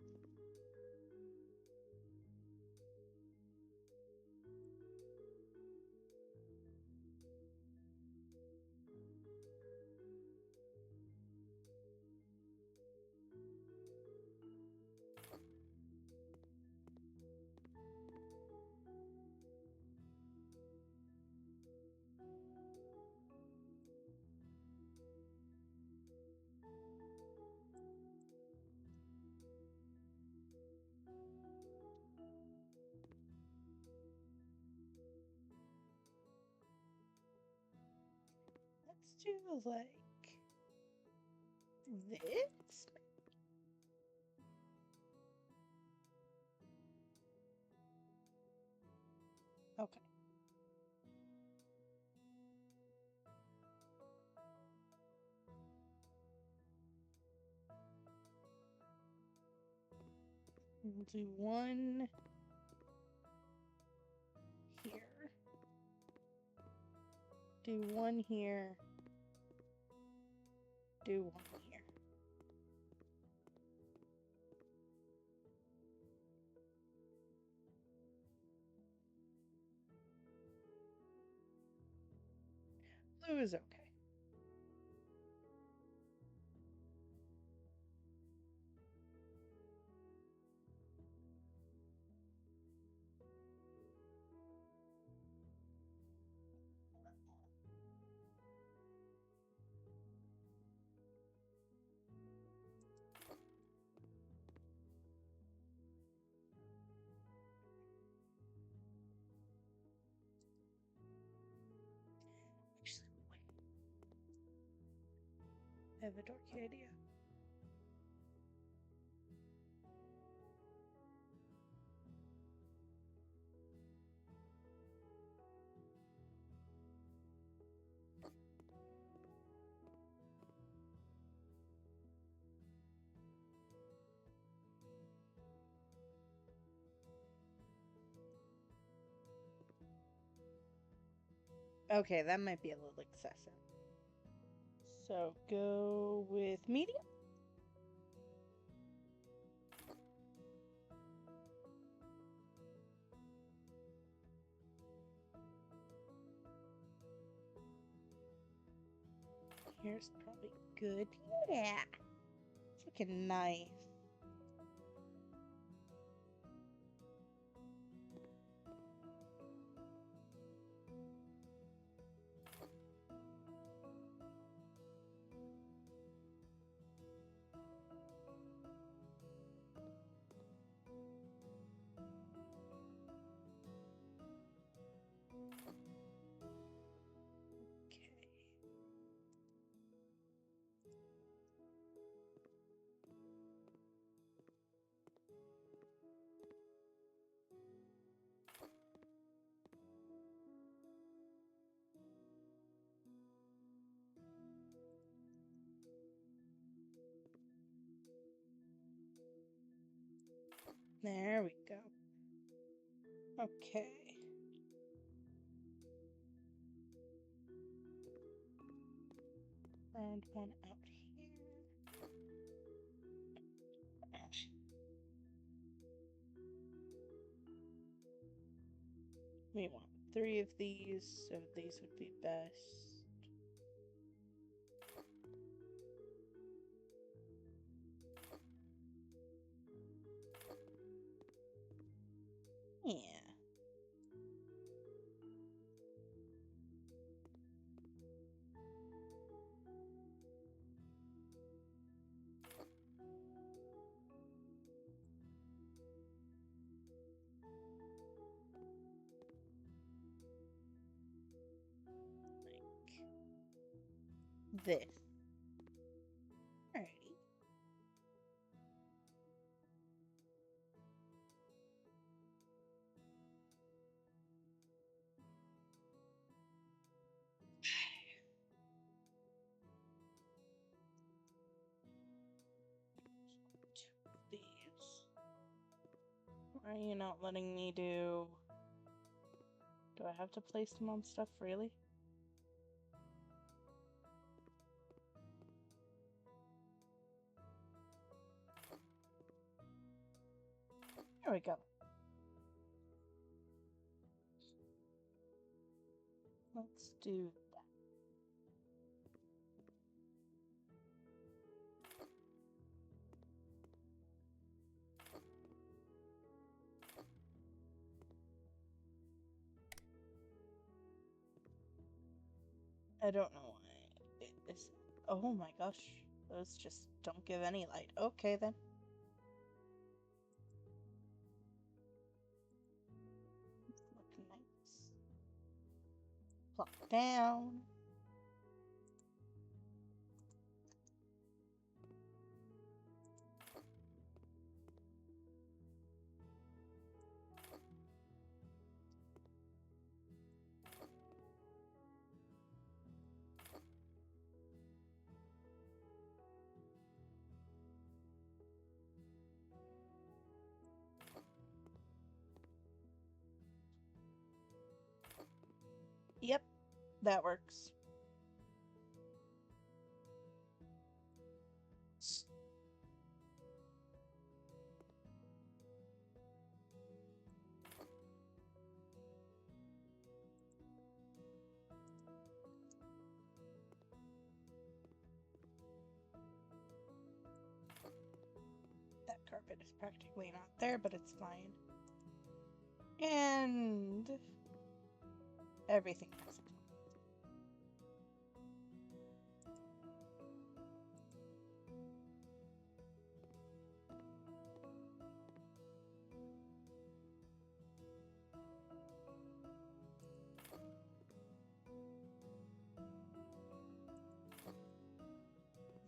Let's do like this. Okay. We'll do one here. Do one here. Do one here. Blue is okay. Actually, wait. I have a dorky idea. Okay, that might be a little excessive. So go with medium. Here's probably good. Yeah. It's like a knife. Okay. There we go. Okay. Round one out here. We want 3 of these, so these would be best. Yeah. this. Alrighty. These. Why are you not letting me do? Do I have to place them on stuff, really? There we go. Let's do that. I don't know why it is. Oh my gosh. Those just don't give any light. Okay then. Look nice. Plop down. Yep, that works. That carpet is practically not there, but it's fine. And everything else.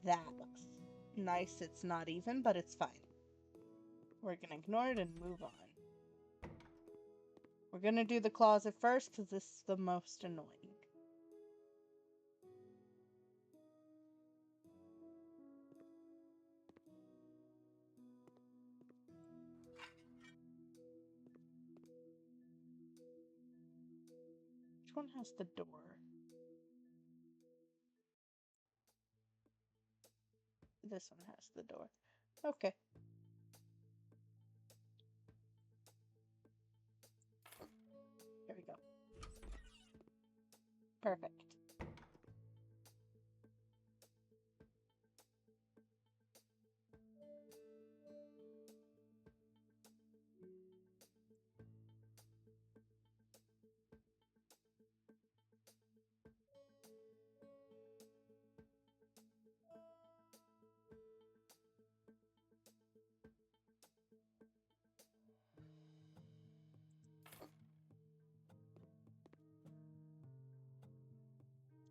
That looks nice. It's not even, but it's fine. We're gonna ignore it and move on. We're gonna do the closet first because this is the most annoying. Which one has the door? This one has the door. Okay. There we go. Perfect.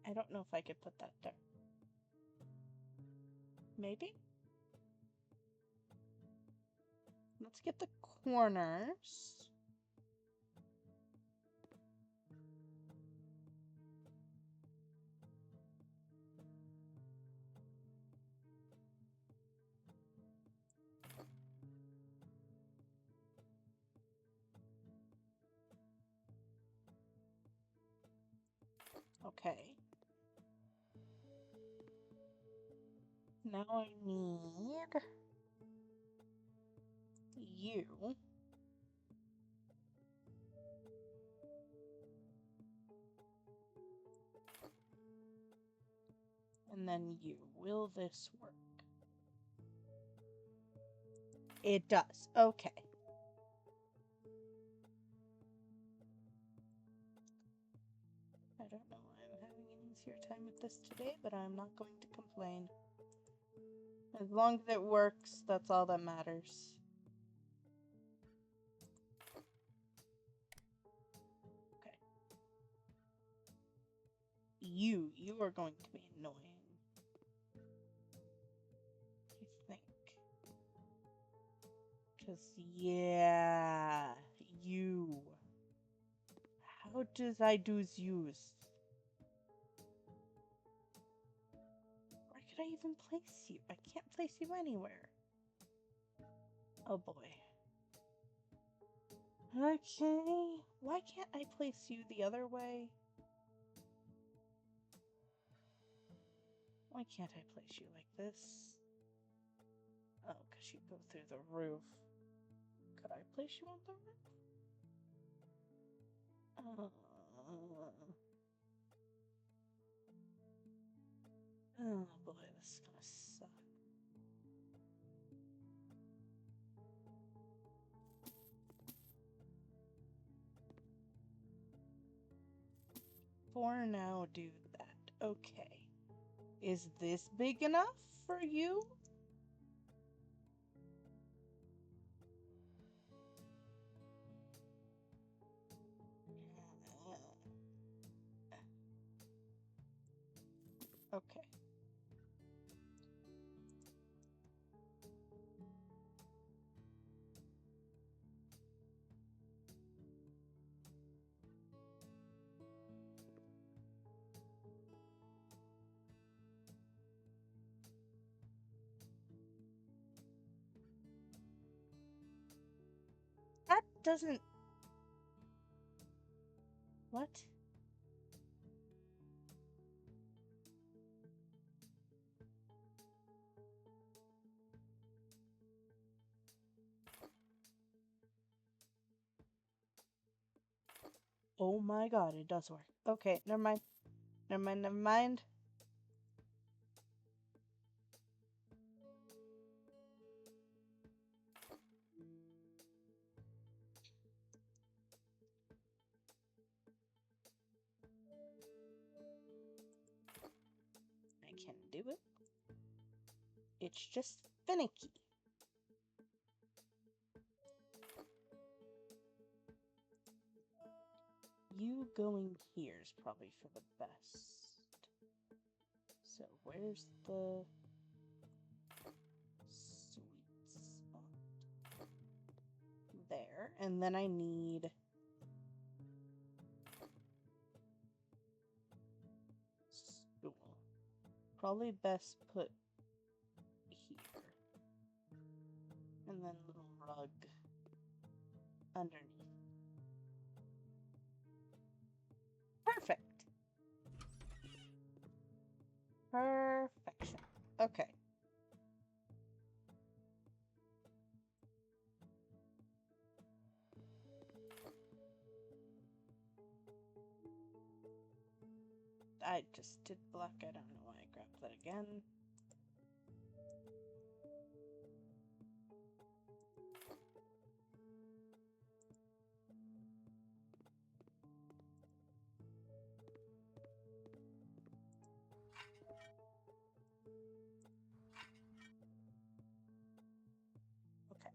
I don't know if I could put that there. Maybe? Let's get the corners. Okay. Now I need you. And then you. Will this work? It does. Okay. I don't know why I'm having an easier time with this today, but I'm not going to complain. As long as it works, that's all that matters. Okay. You are going to be annoying. Just, yeah, you. How does I do use? Where could I even place you? I can't place you anywhere. Oh boy. Okay. Why can't I place you the other way? Why can't I place you like this? Oh, because you go through the roof. Could I place you on the roof? Oh boy, this is gonna suck. For now, do that. Okay. Is this big enough for you? Okay. That doesn't... What? Oh my god, it does work. Okay, never mind. Never mind, never mind. I can do it. It's just finicky. You going here is probably for the best. So where's the sweet spot? There. And then I need stool. Probably best put here. And then little rug underneath. Perfect. Perfection. Okay. I just did black. I don't know why I grabbed that again. Okay.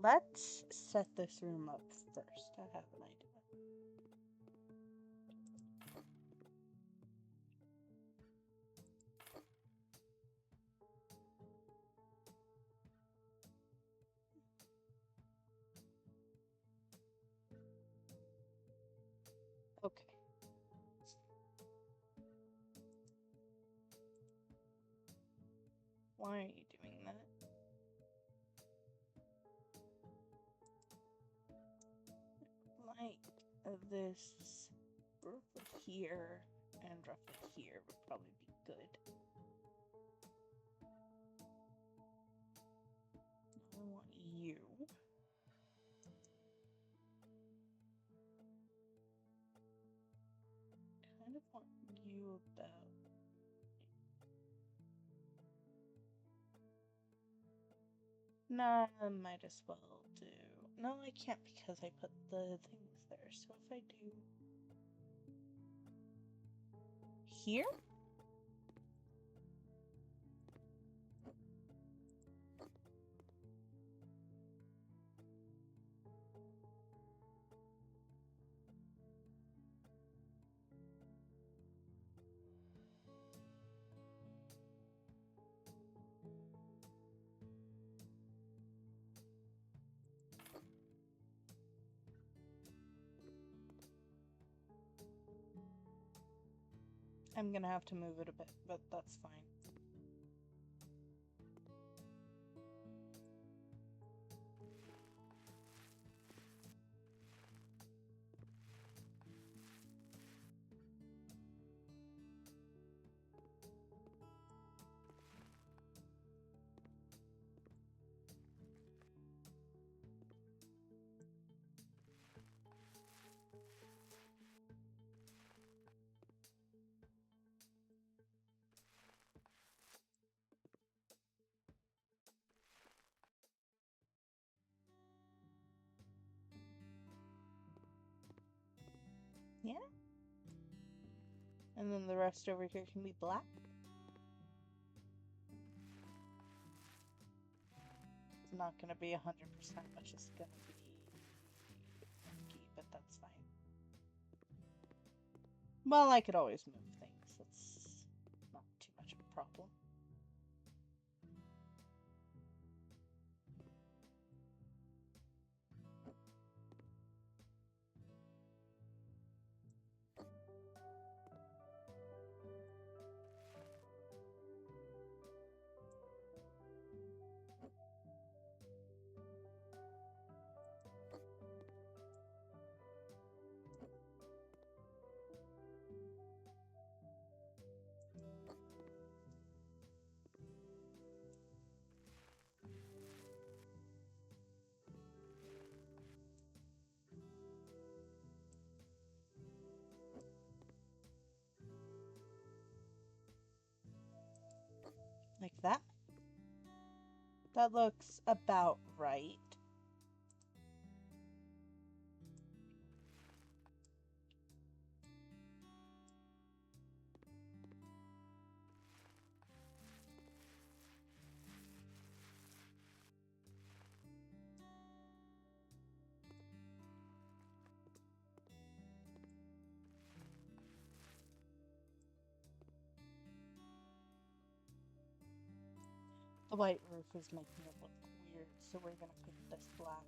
Let's set this room up first. I have an idea. Okay. Why are you doing that? Like this roughly here and roughly here would probably be good. I want you. Kind of want you about. Nah, I might as well do. No, I can't because I put the things there. So if I do here? I'm gonna have to move it a bit, but that's fine. Yeah. And then the rest over here can be black. It's not gonna be 100%, it's just gonna be funky, but that's fine. Well, I could always move things. It's not too much of a problem. Like that. That looks about right. The white roof is making it look weird, so we're gonna paint this black.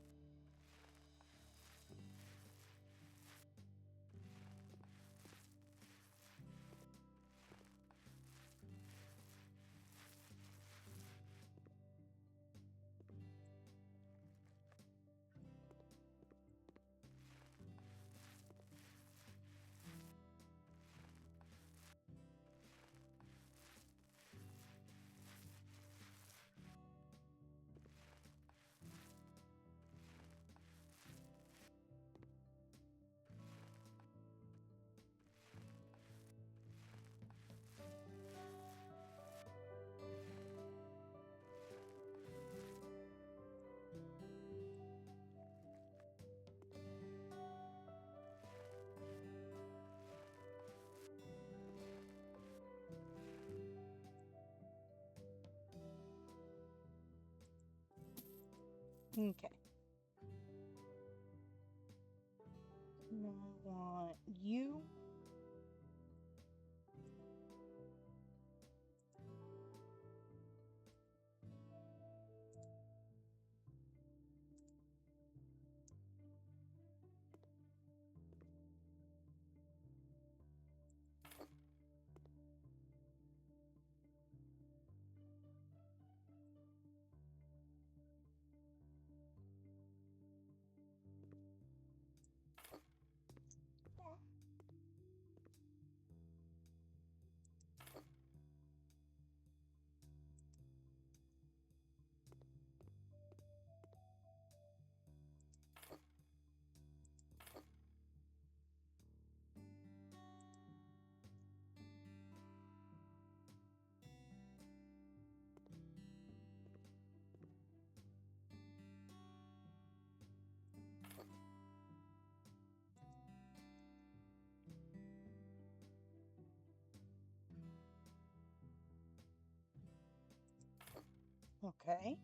Okay. Now I want you. Okay.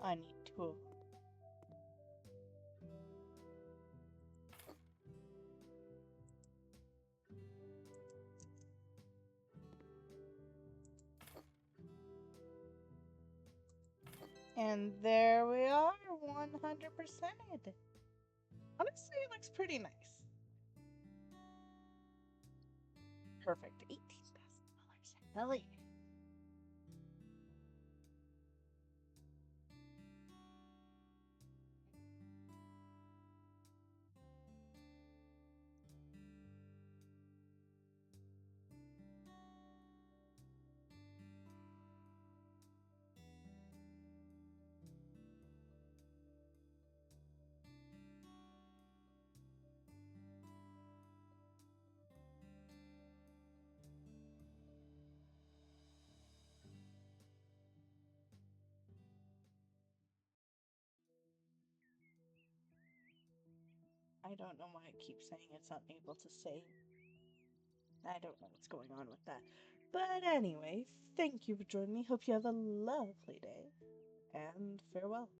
I need to. And there we are, 100%. Honestly, it looks pretty nice. Perfect. $18,000. Hell yeah. I don't know why it keeps saying it's unable to save. I don't know what's going on with that. But anyway, thank you for joining me. Hope you have a lovely day. And farewell.